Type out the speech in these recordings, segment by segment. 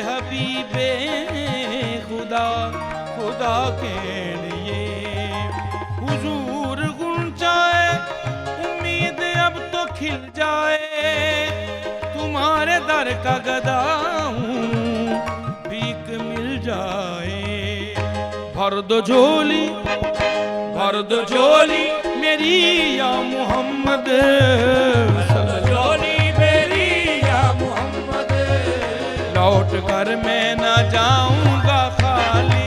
हबीबे खुदा खुदा के लिए हुजूर गुंजाए, उम्मीद अब तो खिल जाए, तुम्हारे दर का गदा हूँ, भीख मिल जाए। भर दो झोली मेरी या मोहम्मद, झोली मेरी या मोहम्मद, लौट कर मैं ना जाऊंगा खाली।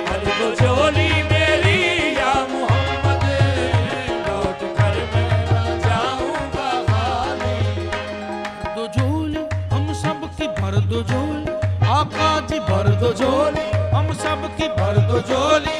भर दो झोली मेरी या मोहम्मद, लौट कर मैं ना जाऊंगा खाली। दो झोली हम सब की भर दो झोली, आका जी भर दो झोली हम सब की भर दो झोली।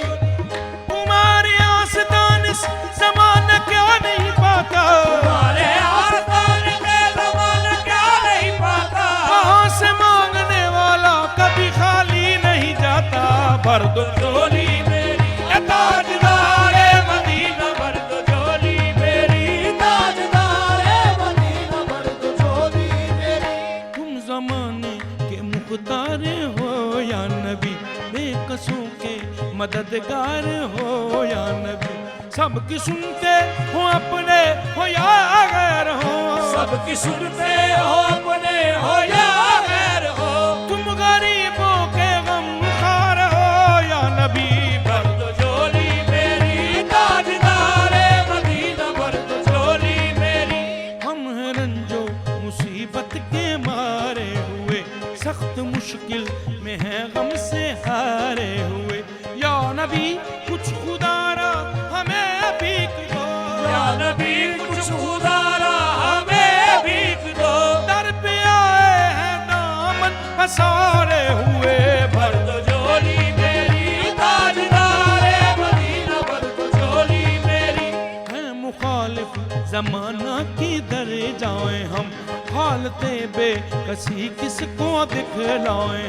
तुम्हारे आस्तान ज़माना क्या नहीं पाता, तुम्हारे आस्तान में ज़माना क्या नहीं पाता, वहाँ से मांगने वाला कभी खाली नहीं जाता। भर दो झोली मेरी ए ताजदारे मदीना, भर दो झोली मेरी ताजदारे मदीना, भर दो झोली मेरी। तुम ज़माने के मुख्तार हो या नबी, बेकसों के मददगार हो या नबी, सबकी सुनते हो अपने हो या गैर हो, सबकी सुनते हो अपने हो या गैर हो, तुम गरीबों के गम खार हो या नबी। भर दो झोली मेरी ताजदारे मदीना, भर दो झोली मेरी। हम हैं रंजो मुसीबत के मारे हुए, सख्त मुश्किल में है गम से हारे हुए, या नबी कुछ खुदारा हमें भीख दो, या नबी कुछ उदारा हमें भीख दो, दर पे आए हैं दामन पसारे हुए। भर दो झोली मेरी ताजदारे मदीना, भर दो झोली मेरी। है मुखालिफ जमाना की दर जाए हम, हालते बेकसी किसको दिखलाए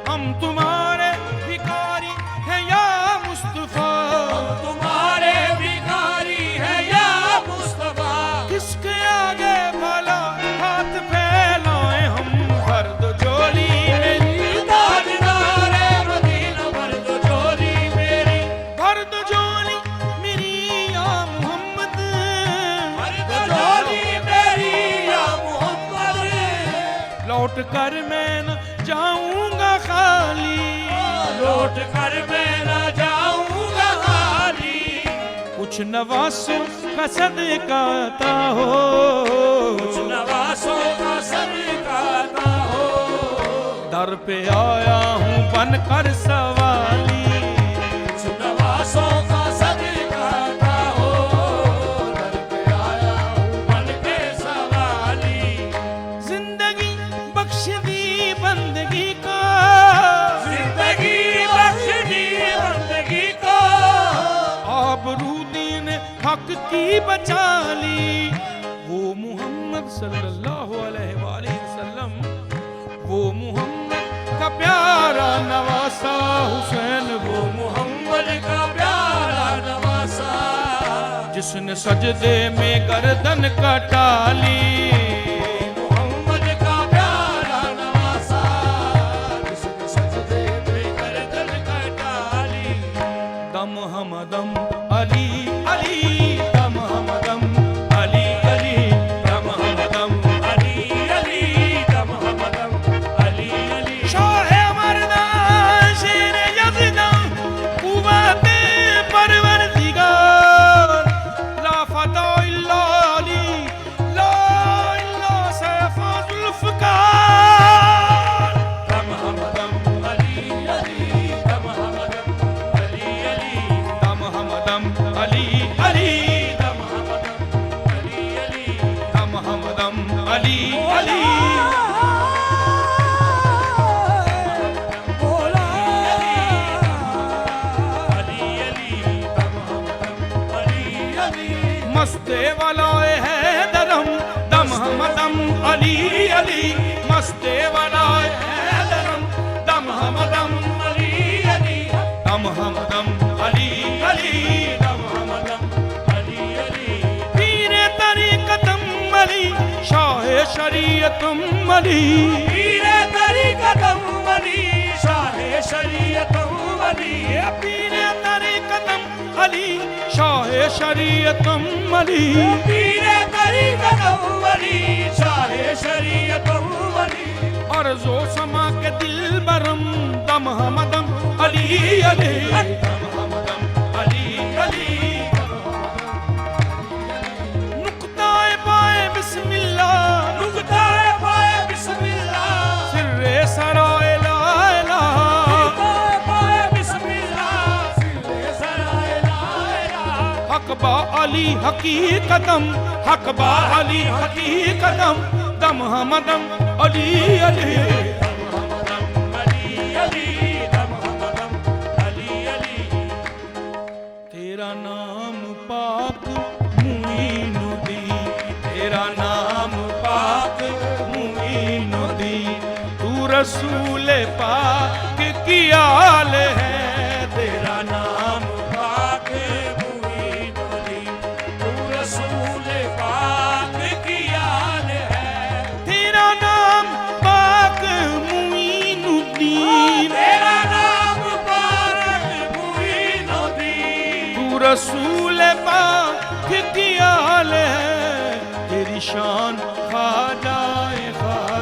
हम तुम्हारे भिखारी हैं या मुस्तफा, तुम्हारे भिखारी है या मुस्तफा, किसके आगे भला हाथ फैलाए हम। भर दो झोली मेरी ताजदारे मदीना, भर दो झोली मेरी। भर दो झोली मेरी या मोहम्मद, भर दो झोली मेरी या मोहम्मद, लौट कर मैं न जाऊंगा खाली, लौट कर मैं ना जाऊंगा खाली। कुछ नवासों का सदका आता हो, कुछ नवासों का सदका हो, दर पे आया हूँ बनकर सवाली। कुछ नवासों का सदका हो, दर पे आया हूँ बनके सवाली। जिंदगी बख्श दी बंदगी को, जिंदगी बख्श दी बंदगी को, आबरू दीन हक की बचा ली। वो मोहम्मद सल्लल्लाहु अलैहि वसल्लम, वो मोहम्मद का प्यारा नवासा हुसैन, वो मोहम्मद का प्यारा नवासा, जिसने सजदे में गर्दन कटा ली। मोहम्मद का प्यारा नवासा, जिसने सजदे में गर्दन कटा ली। दम हमदम अली अली, दम हमदम अली अली, दम हमदम अली अली, दम हमदम अली अली। शाहे मर्दां शेर यज़दां, कुव्वत परवरदिगार, ला फता इल्ला अली, ला इल्ला सैफ़ ज़ुल्फ़िकार। दम हमदम अली अली, दम हमदम अली अली, दम हमदम अली अली, दम हमदम अली अली। दम हमदम अली अली। बोला अली अली, दम हमदम अली अली। मस्ते वाला है दर शाह शरीयतम अली पीरे तरीक़तम अली शाह शरीयतम अली पीर तरीक़तम अली शाह शरीयतम अली पीरे तरीक़तम अली शाह शरीयतम अली अर्ज़ो समा के दिल बरम दम हमदम अली अली दम हमदम अली अली नुक्ताए पाए बिस्मिल्लाह नुक्ताए पाए बिस्मिल्लाह सिर्रे सराए ला इलाहा नुक्ताए पाए बिस्मिल्लाह सिरे सराए ला इलाहा हकबा अली हकीकतम हकबा अली हकीकतम दम हमदम अली अली दम हमदम अली अली दम हमदम अली अली तेरा नाम पाक मुईनुद्दीन तेरा नाम पाक मुईनुद्दीन तू रसूल पाक की आल है तेरा नाम पाक मुईनुद्दीन तू रसूल पाक की आल है तेरा नाम पाक मुईनुद्दीन तेरा नाम पाक मुईनुद्दीन तू रसूल पाक की आल है तेरी शान ख्वाजाए ख्वाजा